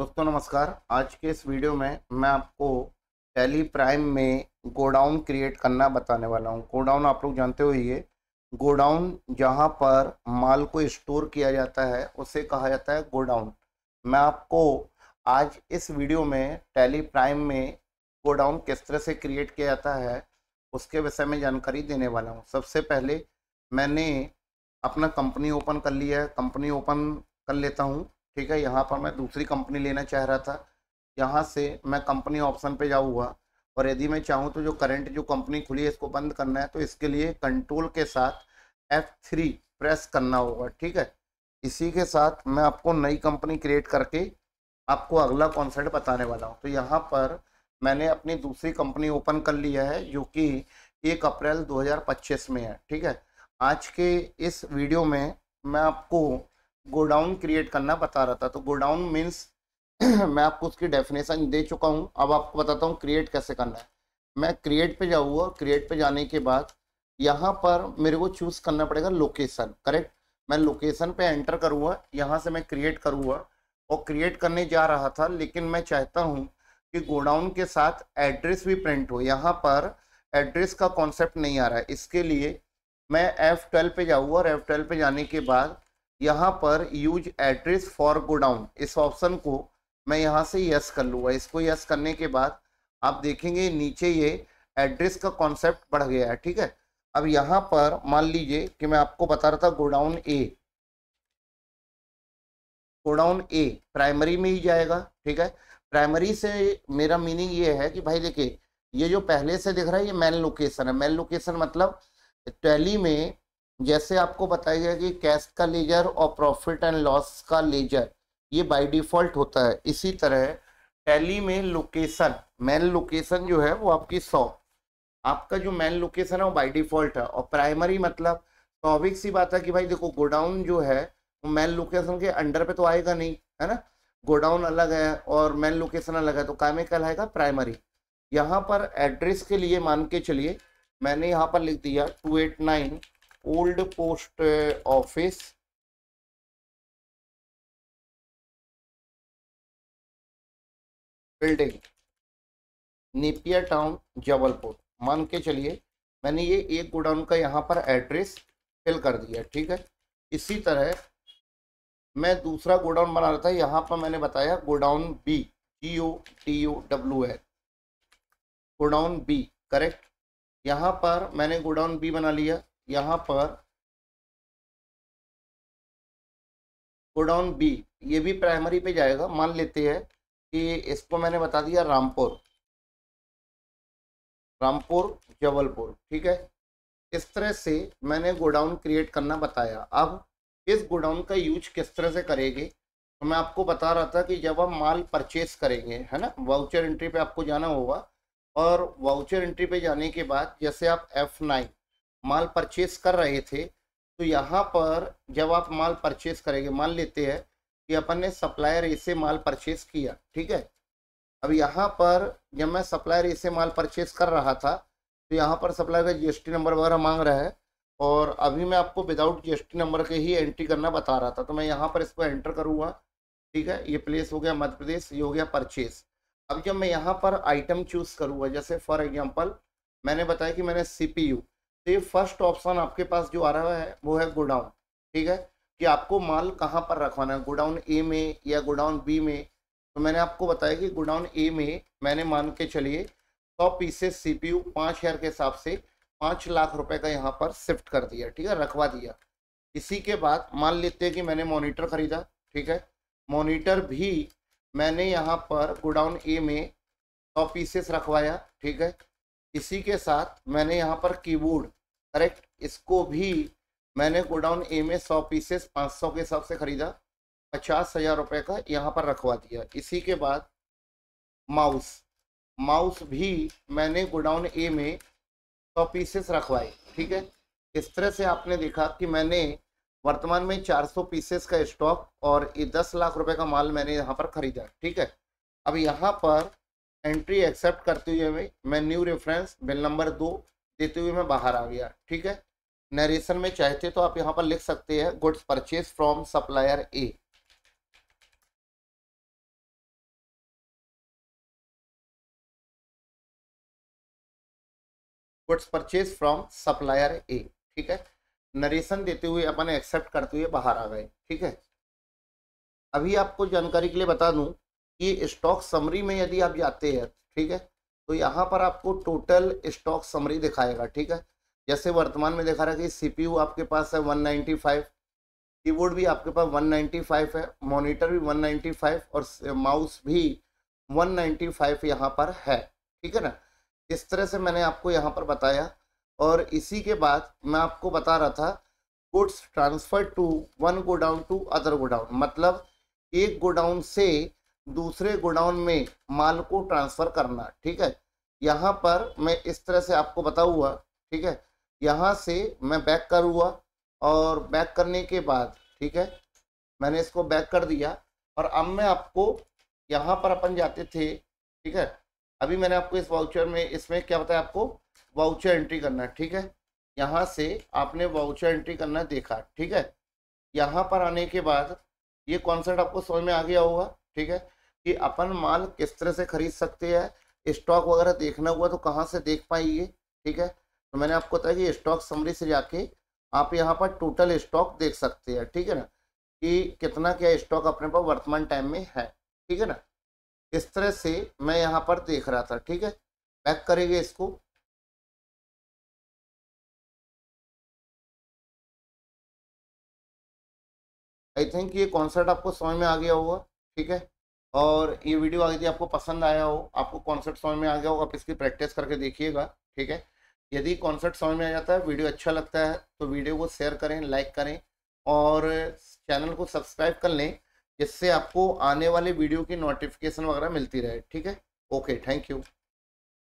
दोस्तों नमस्कार। आज के इस वीडियो में मैं आपको टैली प्राइम में गोडाउन क्रिएट करना बताने वाला हूं। गोडाउन आप लोग जानते हो, ये गोडाउन जहां पर माल को स्टोर किया जाता है उसे कहा जाता है गोडाउन। मैं आपको आज इस वीडियो में टैली प्राइम में गोडाउन किस तरह से क्रिएट किया जाता है उसके विषय में जानकारी देने वाला हूं। सबसे पहले मैंने अपना कंपनी ओपन कर लिया है। कंपनी ओपन कर लेता हूं। ठीक है, यहाँ पर मैं दूसरी कंपनी लेना चाह रहा था। यहाँ से मैं कंपनी ऑप्शन पे जाऊँगा और यदि मैं चाहूँ तो जो करंट जो कंपनी खुली है इसको बंद करना है तो इसके लिए कंट्रोल के साथ F3 प्रेस करना होगा। ठीक है, इसी के साथ मैं आपको नई कंपनी क्रिएट करके आपको अगला कॉन्सेप्ट बताने वाला हूँ। तो यहाँ पर मैंने अपनी दूसरी कंपनी ओपन कर लिया है जो कि 1 अप्रैल 2025 में है। ठीक है, आज के इस वीडियो में मैं आपको गोडाउन क्रिएट करना बता रहा था। तो गोडाउन मीन्स मैं आपको उसकी डेफिनेशन दे चुका हूं। अब आपको बताता हूं क्रिएट कैसे करना है। मैं क्रिएट पे जाऊंगा। क्रिएट पे जाने के बाद यहाँ पर मेरे को चूज करना पड़ेगा लोकेशन। करेक्ट, मैं लोकेशन पे एंटर करूँगा। यहाँ से मैं क्रिएट करूँगा और क्रिएट करने जा रहा था, लेकिन मैं चाहता हूँ कि गोडाउन के साथ एड्रेस भी प्रिंट हो। यहाँ पर एड्रेस का कॉन्सेप्ट नहीं आ रहा है, इसके लिए मैं F12 पे जाऊँगा और F12 पे जाने के बाद यहाँ पर यूज एड्रेस फॉर गोडाउन इस ऑप्शन को मैं यहाँ से यस कर लूँगा। इसको यस करने के बाद आप देखेंगे नीचे ये एड्रेस का कॉन्सेप्ट बढ़ गया है। ठीक है, अब यहाँ पर मान लीजिए कि मैं आपको बता रहा था गोडाउन ए प्राइमरी में ही जाएगा। ठीक है, प्राइमरी से मेरा मीनिंग ये है कि भाई देखिए, ये जो पहले से दिख रहा है ये मेन लोकेशन है। मेन लोकेशन मतलब टैली में जैसे आपको बताया गया कि कैश का लेजर और प्रॉफिट एंड लॉस का लेजर ये बाय डिफॉल्ट होता है, इसी तरह टैली में लोकेशन मेन लोकेशन जो है वो आपकी शॉप, आपका जो मेन लोकेशन है वो बाय डिफॉल्ट है। और प्राइमरी मतलब स्वाभाविक सी बात है कि भाई देखो, गोडाउन जो है वो मेन लोकेशन के अंडर पे तो आएगा नहीं, है ना। गोडाउन अलग है और मेन लोकेशन अलग है, तो काय में कहलाएगा प्राइमरी। यहाँ पर एड्रेस के लिए मान के चलिए मैंने यहाँ पर लिख दिया 289 old post office building, Napier town, Jabalpur. मान के चलिए मैंने ये एक गोडाउन का यहाँ पर एड्रेस फिल कर दिया। ठीक है, इसी तरह मैं दूसरा गोडाउन बना रहा था। यहाँ पर मैंने बताया godown B, GODOWN, godown B. Correct, यहाँ पर मैंने गोडाउन बी बना लिया। यहाँ पर गोडाउन बी ये भी प्राइमरी पे जाएगा। मान लेते हैं कि इसको मैंने बता दिया रामपुर जबलपुर। ठीक है, इस तरह से मैंने गोडाउन क्रिएट करना बताया। अब इस गोडाउन का यूज किस तरह से करेंगे, तो मैं आपको बता रहा था कि जब आप माल परचेस करेंगे, है ना, वाउचर एंट्री पे आपको जाना होगा। और वाउचर एंट्री पे जाने के बाद जैसे आप F9 माल परचेस कर रहे थे, तो यहाँ पर जब आप माल परचेस करेंगे, मान लेते हैं कि अपन ने सप्लायर ए से माल परचेस किया। ठीक है, अब यहाँ पर जब मैं सप्लायर ए से माल परचेस कर रहा था तो यहाँ पर सप्लायर का GST नंबर वगैरह मांग रहा है, और अभी मैं आपको विदाउट GST नंबर के ही एंट्री करना बता रहा था। तो मैं यहाँ पर इसको एंटर करूँगा। ठीक है, ये प्लेस हो गया मध्य प्रदेश, ये हो गया परचेस। अब जब मैं यहाँ पर आइटम चूज करूँगा, जैसे फॉर एग्जांपल मैंने बताया कि मैंने CPU, तो ये फर्स्ट ऑप्शन आपके पास जो आ रहा है वो है गोडाउन। ठीक है, कि आपको माल कहाँ पर रखवाना है, गोडाउन ए में या गोडाउन बी में। तो मैंने आपको बताया कि गोडाउन ए में मैंने मान के चलिए 100 पीसेस CPU 5000 के हिसाब से 5 लाख रुपए का यहाँ पर शिफ्ट कर दिया। ठीक है, रखवा दिया। इसी के बाद मान लेते हैं कि मैंने मॉनिटर खरीदा। ठीक है, मॉनिटर भी मैंने यहाँ पर गोडाउन ए में 100 पीसेस रखवाया। ठीक है, इसी के साथ मैंने यहाँ पर कीबोर्ड, करेक्ट, इसको भी मैंने गोडाउन ए में 100 पीसेस 500 के हिसाब से खरीदा, 50,000 रुपये का यहाँ पर रखवा दिया। इसी के बाद माउस भी मैंने गोडाउन ए में 100 पीसेस रखवाए। ठीक है, इस तरह से आपने देखा कि मैंने वर्तमान में 400 पीसेस का स्टॉक और ये 10 लाख रुपए का माल मैंने यहाँ पर खरीदा। ठीक है, अब यहाँ पर एंट्री एक्सेप्ट करते हुए मैं न्यू रेफरेंस बिल नंबर 2 देते हुए मैं बाहर आ गया। ठीक है, नरेशन में चाहते तो आप यहाँ पर लिख सकते हैं goods purchase from supplier A. Goods purchase from supplier A, ठीक है। नरेशन देते हुए अपन एक्सेप्ट करते हुए बाहर आ गए, ठीक है। अभी आपको जानकारी के लिए बता दूं कि स्टॉक समरी में यदि आप जाते हैं, ठीक है, तो यहाँ पर आपको टोटल स्टॉक समरी दिखाएगा, ठीक है। जैसे वर्तमान में दिखा रहा है कि सीपीयू आपके पास है 195, कीबोर्ड भी आपके पास 195 है, मॉनिटर भी 195 और माउस भी 195 यहाँ पर है, ठीक है ना। इस तरह से मैंने आपको यहाँ पर बताया। और इसी के बाद मैं आपको बता रहा था goods transfer to one godown to other godown, मतलब एक गोडाउन से दूसरे गोडाउन में माल को ट्रांसफर करना, ठीक है। यहाँ पर मैं इस तरह से आपको बताऊँगा, ठीक है। यहाँ से मैं बैक करूँगा और बैक करने के बाद, ठीक है, मैंने इसको बैक कर दिया। और अब मैं आपको यहाँ पर अपन जाते थे, ठीक है। अभी मैंने आपको इस वाउचर में इसमें क्या बताया, आपको वाउचर एंट्री करना, ठीक है। यहाँ से आपने वाउचर एंट्री करना देखा, ठीक है। यहाँ पर आने के बाद ये कॉन्सेप्ट आपको समझ में आ गया होगा, ठीक है, कि अपन माल किस तरह से खरीद सकते हैं। स्टॉक वगैरह देखना हुआ तो कहाँ से देख पाएंगे, ठीक है। तो मैंने आपको बताया कि स्टॉक समरी से जाके आप यहाँ पर टोटल स्टॉक देख सकते हैं, ठीक है ना, कि कितना क्या स्टॉक अपने पास वर्तमान टाइम में है, ठीक है ना। इस तरह से मैं यहाँ पर देख रहा था, ठीक है। बैक करेंगे इसको। आई थिंक ये कॉन्सेप्ट आपको समझ में आ गया होगा, ठीक है। और ये वीडियो यदि आपको पसंद आया हो, आपको कॉन्सेप्ट समझ में आ गया होगा, आप इसकी प्रैक्टिस करके देखिएगा, ठीक है। यदि कॉन्सेप्ट समझ में आ जाता है, वीडियो अच्छा लगता है तो वीडियो को शेयर करें, लाइक करें और चैनल को सब्सक्राइब कर लें, जिससे आपको आने वाले वीडियो की नोटिफिकेशन वगैरह मिलती रहे, ठीक है। Okay, thank you.